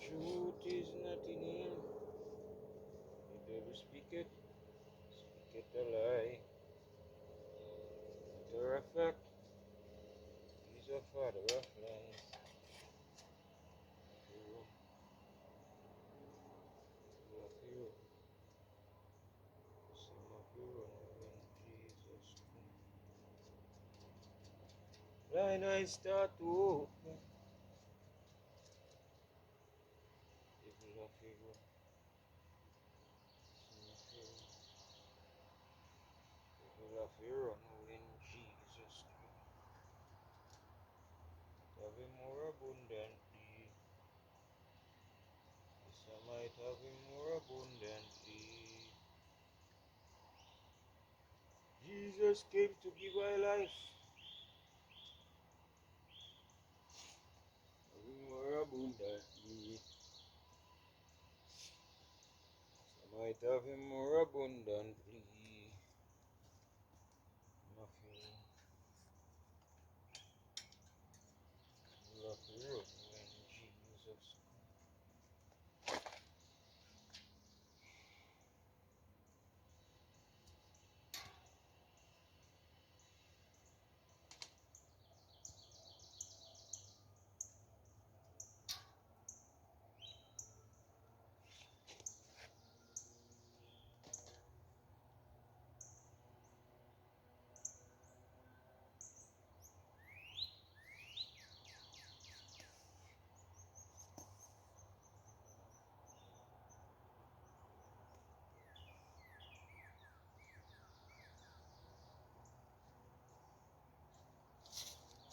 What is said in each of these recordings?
truth is not in him. The devil speaketh a lie. Matter of fact, he's a father of lies. Blind eyes start to open. People of Hero. People of Hero knowing Jesus Christ. Have him more abundantly. Yes, I might have him more abundantly. Jesus came to give our life. Have him more abundantly. I might have him more abundantly. Nothing. Love the road when Jesus.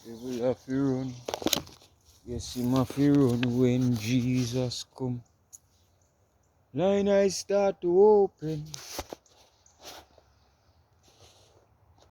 We will have to run. Yes, him have to run when Jesus come. Line eyes start to open.